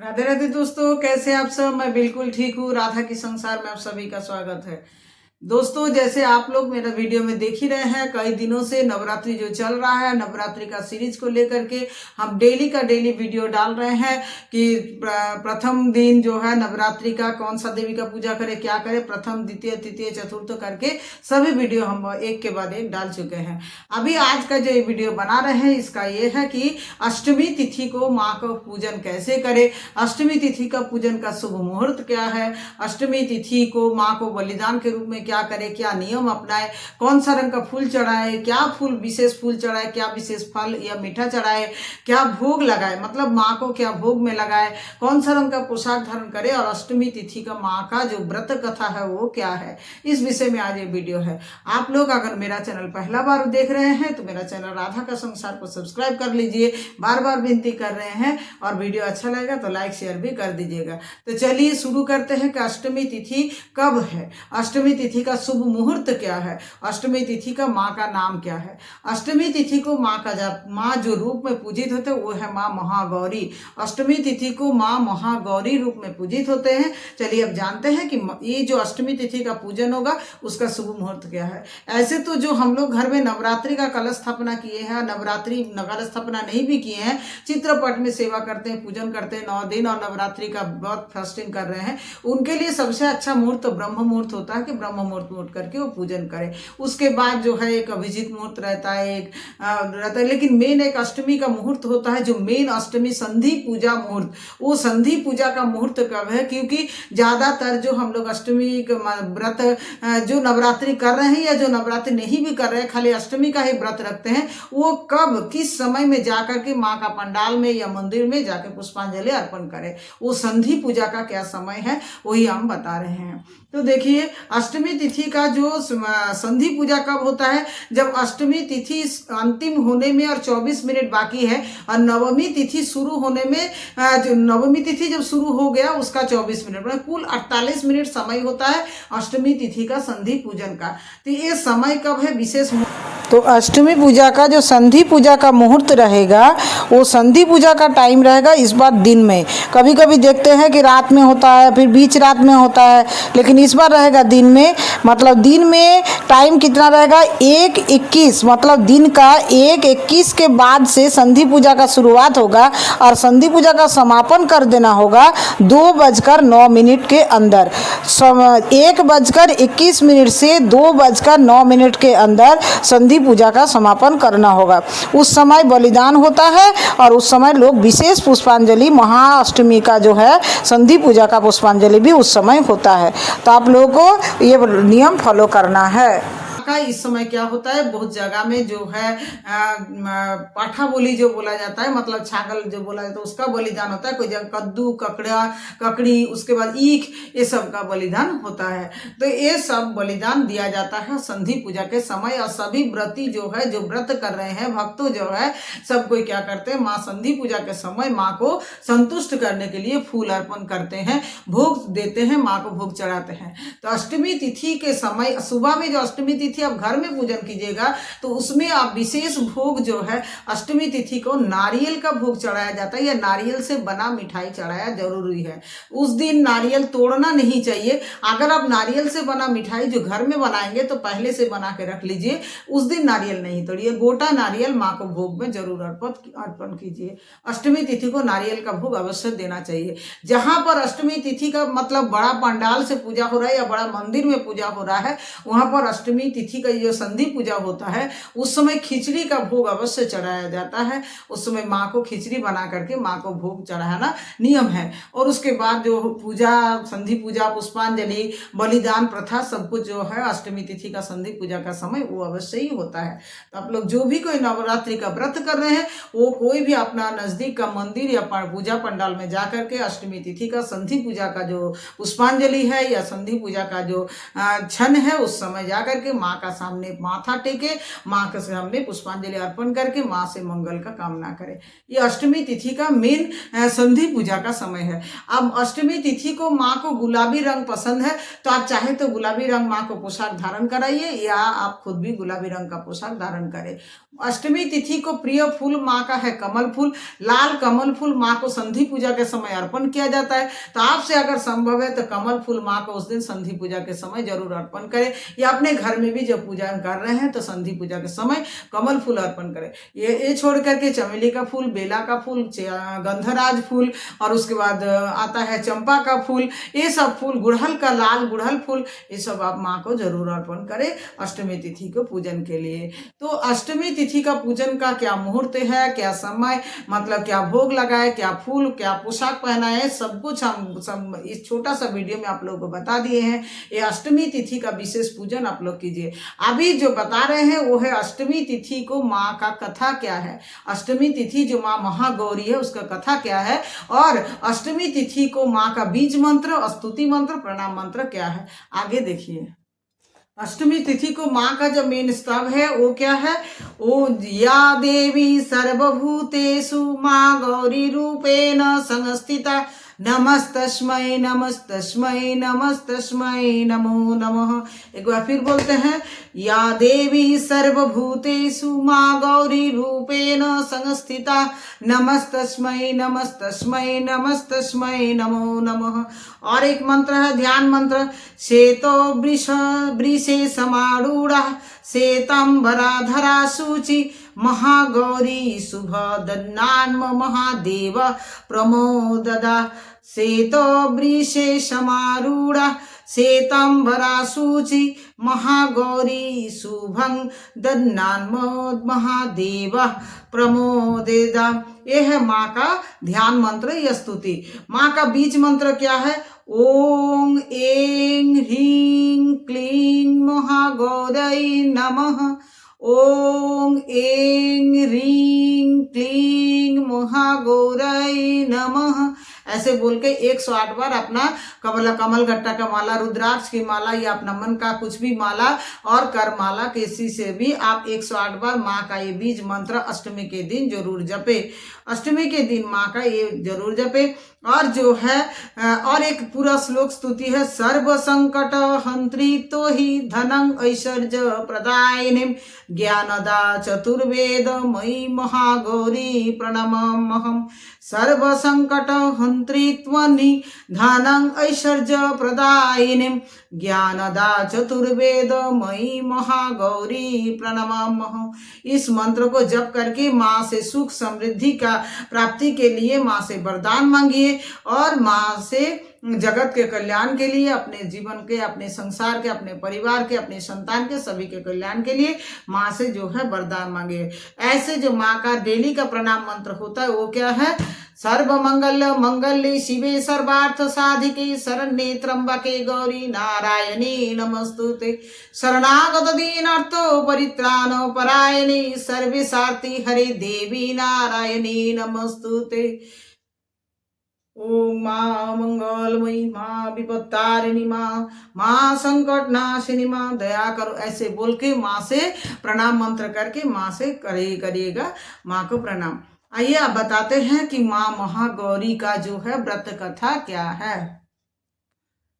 राधे राधे दोस्तों, कैसे आप सब। मैं बिल्कुल ठीक हूँ। राधा की संसार में आप सभी का स्वागत है। दोस्तों, जैसे आप लोग मेरा वीडियो में देख ही रहे हैं, कई दिनों से नवरात्रि जो चल रहा है, नवरात्रि का सीरीज को लेकर के हम डेली का डेली वीडियो डाल रहे हैं कि प्रथम दिन जो है नवरात्रि का कौन सा देवी का पूजा करें, क्या करें, प्रथम द्वितीय तृतीय चतुर्थ करके सभी वीडियो हम एक के बाद एक डाल चुके हैं। अभी आज का जो वीडियो बना रहे हैं इसका ये है कि अष्टमी तिथि को माँ का पूजन कैसे करें, अष्टमी तिथि का पूजन का शुभ मुहूर्त क्या है, अष्टमी तिथि को माँ को बलिदान के रूप में क्या करे, क्या नियम अपनाए, कौन सा रंग का फूल चढ़ाए, क्या फूल विशेष फूल चढ़ाए, क्या विशेष फल या मीठा चढ़ाए, क्या भोग लगाए, मतलब माँ को क्या भोग में लगाए, कौन सा रंग का पोशाक धारण करे, और अष्टमी तिथि का माँ का जो व्रत कथा है वो क्या है, इस विषय में आज ये वीडियो है। आप लोग अगर मेरा चैनल पहला बार देख रहे हैं तो मेरा चैनल राधा का संसार को सब्सक्राइब कर लीजिए, बार बार विनती कर रहे हैं, और वीडियो अच्छा लगेगा तो लाइक शेयर भी कर दीजिएगा। तो चलिए शुरू करते हैं कि अष्टमी तिथि कब है, अष्टमी तिथि का शुभ मुहूर्त क्या है, अष्टमी तिथि का माँ का नाम क्या है। अष्टमी तिथि को माँ जो रूप में पूजित होते हैं वो है माँ महागौरी। अष्टमी तिथि को माँ महागौरी रूप में पूजित होते हैं। चलिए अब जानते हैं कि ये जो अष्टमी तिथि का पूजन होगा उसका शुभ मुहूर्त क्या है। ऐसे तो जो हम लोग घर में नवरात्रि का कलश स्थापना किए हैं, नवरात्रि कलश स्थापना नहीं भी किए हैं, चित्रपट में सेवा करते हैं, पूजन करते हैं 9 दिन, और नवरात्रि का व्रत फास्टिंग कर रहे हैं, उनके लिए सबसे अच्छा मुहूर्त ब्रह्म मुहूर्त होता है कि ब्रह्म मुहूर्त उठ करके वो पूजन करें। उसके बाद जो है एक अभिजीत मुहूर्त रहता है, एक रहता है, लेकिन मेन एक अष्टमी का मुहूर्त होता है जो मेन अष्टमी संधि पूजा मुहूर्त। वो संधि पूजा का मुहूर्त कब है, क्योंकि ज्यादातर जो हम लोग अष्टमी व्रत जो नवरात्रि कर रहे हैं या जो नवरात्रि नहीं भी कर रहे हैं, खाली अष्टमी का ही व्रत रखते हैं, वो कब किस समय में जाकर के माँ का पंडाल में या मंदिर में जाकर पुष्पांजलि अर्पण करें, वो संधि पूजा का क्या समय है वही हम बता रहे हैं। तो देखिए, अष्टमी तिथि का जो संधि पूजा कब होता है, जब अष्टमी तिथि अंतिम होने में और 24 मिनट बाकी है, और नवमी तिथि शुरू होने में जो नवमी तिथि जब शुरू हो गया उसका 24 मिनट, मतलब कुल 48 मिनट समय होता है अष्टमी तिथि का संधि पूजन का। तो ये समय कब है विशेष। तो अष्टमी पूजा का जो संधि पूजा का मुहूर्त रहेगा, वो संधि पूजा का टाइम रहेगा इस बार दिन में। कभी कभी देखते हैं कि रात में होता है, फिर बीच रात में होता है, लेकिन इस बार रहेगा दिन में। मतलब दिन में टाइम कितना रहेगा, 1:21, मतलब दिन का 1:21 के बाद से संधि पूजा का शुरुआत होगा, और संधि पूजा का समापन कर देना होगा 2:09 के अंदर। 1:21 से 2:09 के अंदर संधि पूजा का समापन करना होगा। उस समय बलिदान होता है, और उस समय लोग विशेष पुष्पांजलि, महाअष्टमी का जो है संधि पूजा का पुष्पांजलि भी उस समय होता है। तो आप लोगों को ये नियम फॉलो करना है। इस समय क्या होता है, बहुत जगह में जो है पाठा बोली जो बोला जाता है, मतलब छागल जो बोला जाता है उसका बलिदान होता है। कोई जगह कद्दू, ककड़ी, उसके बाद ईख, ये सब का बलिदान होता है। तो ये सब बलिदान दिया जाता है संधि पूजा के समय। और सभी व्रती जो है, जो व्रत कर रहे हैं भक्तों जो है, सब कोई क्या करते हैं, माँ संधि पूजा के समय माँ को संतुष्ट करने के लिए फूल अर्पण करते हैं, भोग देते हैं, माँ को भोग चढ़ाते हैं। तो अष्टमी तिथि के समय सुबह में जो अष्टमी तिथि आप घर में पूजन कीजिएगा तो उसमें आप विशेष भोग जो है, अष्टमी तिथि को नारियल का भोग चढ़ाया जाता है, या नारियल से बना मिठाई चढ़ाया जरूरी है। उस दिन नारियल तोड़ना नहीं चाहिए। अगर आप नारियल से बना मिठाई जो घर में बनाएंगे तो पहले से बना के रख लीजिए, उस दिन नारियल नहीं तोड़िए। गोटा नारियल माँ को भोग में जरूर अर्पण कीजिए। अष्टमी तिथि को नारियल का भोग अवश्य देना चाहिए। जहां पर अष्टमी तिथि का मतलब बड़ा पंडाल से पूजा हो रहा है या बड़ा मंदिर में पूजा हो रहा है, वहां पर अष्टमी तिथि का जो संधि पूजा होता है उस समय खिचड़ी का भोग अवश्य चढ़ाया जाता है। उस समय माँ को खिचड़ी बना करके माँ को भोग चढ़ाना नियम है। और उसके बाद जो पूजा, संधि पूजा, पुष्पांजलि, बलिदान प्रथा, सब कुछ जो है अष्टमी तिथि का संधि पूजा का समय वो अवश्य ही होता है। तो आप लोग जो भी कोई नवरात्रि का व्रत कर रहे हैं वो कोई भी अपना नजदीक का मंदिर या पूजा पंडाल में जाकर के अष्टमी तिथि का संधि पूजा का जो पुष्पांजलि है या संधि पूजा का जो क्षण है उस समय जाकर के माँ का सामने माथा टेके, माँ के सामने पुष्पांजलि अर्पण करके माँ से मंगल का कामना करें। ये अष्टमी तिथि का मेन संधि पूजा का समय है। अब अष्टमी तिथि को माँ को गुलाबी रंग पसंद है तो आप चाहे तो गुलाबी रंग माँ को पोशाक धारण कराइए या आप खुद भी गुलाबी रंग का पोशाक धारण करें। अष्टमी तिथि को प्रिय फूल माँ का है कमल फूल। लाल कमल फूल माँ को संधि पूजा के समय अर्पण किया जाता है, तो आपसे अगर संभव है तो कमल फूल माँ को उस दिन संधि पूजा के समय जरूर अर्पण करें, या अपने घर में भी जब पूजा कर रहे हैं तो संधि पूजा के समय कमल फूल अर्पण करें। ये छोड़ करके चमेली का फूल, बेला का फूल, गंधराज फूल और उसके बाद आता है चंपा का फूल, ये सब फूल, गुड़हल का लाल गुड़हल फूल, ये सब आप माँ को जरूर अर्पण करें अष्टमी तिथि को पूजन के लिए। तो अष्टमी तिथि का पूजन का क्या मुहूर्त है, क्या समय, मतलब क्या भोग लगाए, क्या फूल, क्या पोशाक पहना है, सब कुछ हम सब इस छोटा सा वीडियो में आप लोगों को बता दिए हैं। ये अष्टमी तिथि का विशेष पूजन आप लोग कीजिए। अभी जो बता रहे हैं वो है अष्टमी तिथि को माँ का कथा क्या है, अष्टमी तिथि जो माँ महागौरी है उसका कथा क्या है, और अष्टमी तिथि को माँ का बीज मंत्र, स्तुति मंत्र, प्रणाम मंत्र क्या है, आगे देखिए। अष्टमी तिथि को माँ का जो मेन स्तव है वो क्या है, ओ या देवी सर्वभूतेषु माँ गौरी रूपेण संस्थिता नमस्तस्मै नमस्तस्मै नमस्तस्मै नमो नमः। एक बार फिर बोलते हैं, या देवी सर्वभूतेषु माँ गौरी रूपेण संस्थिता नमस्तस्मै नमस्तस्मै नमस्तस्मै नमो नमः। और एक मंत्र है ध्यान मंत्र, श्वेतो वृषे समारूढ़ा श्वेतांबराधरा शुचि महागौरी शुभ दन्नान्म महादेव प्रमोददा। श्वेतो वृषे समारूढ़ा श्वेतांबरा शुचि महागौरी शुभं दन्नान्म महादेव प्रमोदेदा। ये है माँ का ध्यान मंत्र या स्तुति। माँ का बीज मंत्र क्या है, ओम ऐं ह्रीं क्लीं महागौरयै नमः। ओम ऐं ह्रीं क्लीं महागौरयै नमः। ऐसे बोल के 108 बार अपना कमल गट्टा का माला, रुद्राक्ष की माला या अपना मन का कुछ भी माला और कर माला किसी से भी आप 108 बार माँ का ये बीज मंत्र अष्टमी के दिन जरूर जपे। अष्टमी के दिन माँ का ये जरूर जपे। और जो है और एक पूरा श्लोक स्तुति है, सर्व संकट हंत्री तो ही धनं ऐश्वर्य प्रदायिनी ज्ञानदा चतुर्वेद मयि महागौरी प्रणमाम्यहम्। सर्व संकट हंत्री त्वनि धनं ऐश्वर्य प्रदायिनी ज्ञानदा चतुर्वेद मयि महागौरी प्रणमाम्यहम्। इस मंत्र को जप करके माँ से सुख समृद्धि का प्राप्ति के लिए माँ से वरदान मांगिए और माँ से जगत के कल्याण के लिए, अपने जीवन के, अपने संसार के, अपने परिवार के, अपने संतान के, सभी के कल्याण के लिए माँ से जो है वरदान मांगे। ऐसे जो माँ का डेली का प्रणाम मंत्र होता है वो क्या है, सर्व मंगल मंगल्ये शिवे सर्वार्थ साधिके शरण्ये त्र्यंबके गौरी नारायणी नमस्तुते। शरणागत दीनार्तो परित्राण परायणे सर्वेशार्ति हरे देवी नारायणी नमस्तुते। ओम माँ मंगलमयी माँ विपत्तारिणी माँ संकट नाशिनी माँ दया करो, ऐसे बोल के माँ से प्रणाम मंत्र करके माँ से करिएगा माँ को प्रणाम। आइए आप बताते हैं कि माँ महागौरी का जो है व्रत कथा क्या है।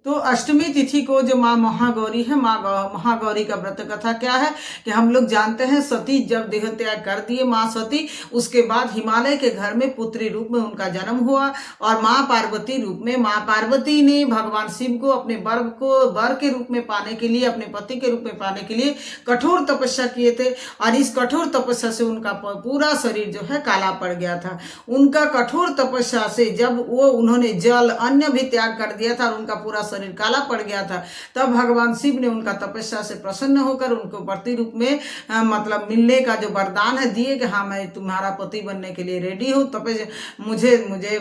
तो अष्टमी तिथि को जो माँ महागौरी है, माँ महागौरी का व्रत कथा क्या है कि हम लोग जानते हैं सती जब देह त्याग कर दिए माँ सती, उसके बाद हिमालय के घर में पुत्री रूप में उनका जन्म हुआ और माँ पार्वती रूप में माँ पार्वती ने भगवान शिव को अपने वर के रूप में पाने के लिए, अपने पति के रूप में पाने के लिए कठोर तपस्या किए थे और इस कठोर तपस्या से उनका पूरा शरीर जो है काला पड़ गया था। उनका कठोर तपस्या से जब उन्होंने जल अन्न भी त्याग कर दिया था और उनका पूरा शरीर काला पड़ गया था, तब भगवान शिव ने उनका तपस्या से प्रसन्न होकर उनको पति रूप में मतलब मिलने का जो वरदान है दिए कि हाँ मैं तुम्हारा पति बनने के लिए रेडी हूँ, तपस्या मुझे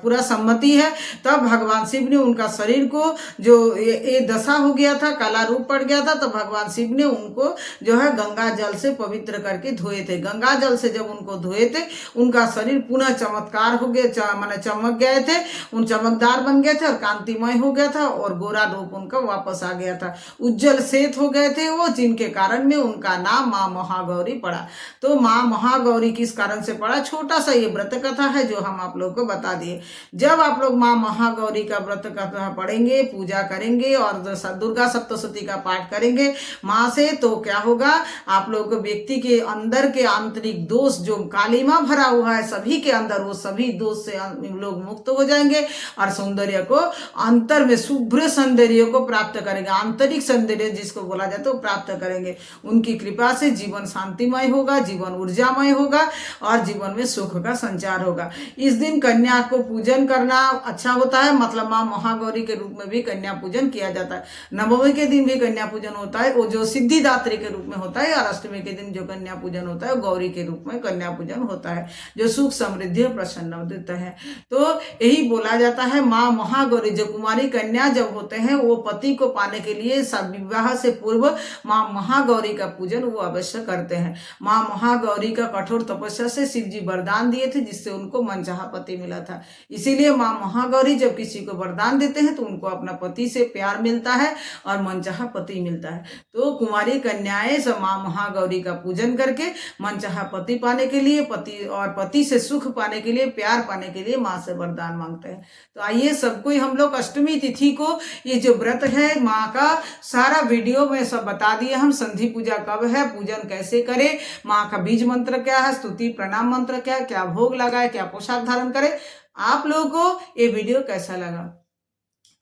पूरा सम्मति है। तब भगवान शिव ने उनका शरीर को जो ये दशा हो गया था, काला रूप पड़ गया था, तो भगवान शिव ने उनको जो है गंगा जल से पवित्र करके धोए थे। गंगा जल से जब उनको धोए थे उनका शरीर पुनः चमत्कार हो गया, माने चमक गए थे, उन चमकदार बन गए थे और कांतिमय हो गया था था और गोरा रूप उनका वापस आ गया था। उज्जवल श्वेत हो गए थे वो, जिनके कारण में उनका नाम माँ महागौरी पड़ा। तो माँ महागौरी किस कारण से पड़ा, छोटा सा ये व्रत कथा है जो हम आप लोग को बता दिए। जब आप लोग माँ महागौरी का व्रत कथा पढ़ेंगे, पूजा करेंगे और दुर्गा सप्तशती का पाठ करेंगे माँ से, तो क्या होगा, आप लोगों को व्यक्ति के अंदर के आंतरिक दोष जो कालिमा भरा हुआ है सभी के अंदर, वो सभी दोष से लोग मुक्त हो जाएंगे और सौंदर्य को अंतर में शुभ्र सौंदर्य को प्राप्त करेंगे। आंतरिक सौंदर्य जिसको बोला जाता है वो प्राप्त करेंगे। उनकी कृपा से जीवन शांतिमय होगा, जीवन ऊर्जामय होगा और जीवन में सुख का संचार होगा। इस दिन कन्या को पूजन करना अच्छा होता है, मतलब माँ महागौरी के रूप में भी कन्या पूजन किया जाता है। नवमी के दिन भी कन्या पूजन होता है, वो जो सिद्धिदात्री के रूप में होता है, और अष्टमी के दिन जो कन्या पूजन होता है गौरी के रूप में कन्या पूजन होता है, जो सुख समृद्धि और प्रसन्न देता है। तो यही बोला जाता है माँ महागौरी, जो कुमारी कन्या जब होते हैं वो पति को पाने के लिए सब विवाह से पूर्व माँ महागौरी का पूजन वो अवश्य करते हैं। माँ महागौरी का कठोर तपस्या से शिव जी वरदान दिए थे, जिससे उनको मनचाहा पति मिला था। इसीलिए माँ महागौरी जब किसी को वरदान देते हैं तो उनको अपना पति से प्यार मिलता है और मनचाहा पति मिलता है। तो कुमारी कन्याएं सब माँ महागौरी का पूजन करके मनचाहा पति पाने के लिए, पति से सुख पाने के लिए, प्यार पाने के लिए माँ से वरदान मांगते हैं। तो आइए सबको हम लोग अष्टमी तिथि को ये जो व्रत है माँ का सारा वीडियो में सब बता दिए हम। संधि पूजा कब है, पूजन कैसे करें, माँ का बीज मंत्र क्या है, स्तुति प्रणाम मंत्र क्या है, क्या भोग लगाए, क्या पोशाक धारण करे। आप लोगों को ये वीडियो कैसा लगा?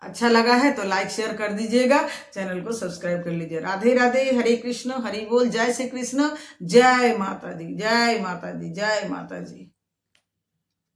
अच्छा लगा है तो लाइक शेयर कर दीजिएगा, चैनल को सब्सक्राइब कर लीजिए। राधे राधे, हरे कृष्ण, हरि बोल, जय श्री कृष्ण, जय माता दी, जय माता दी, जय माता जी।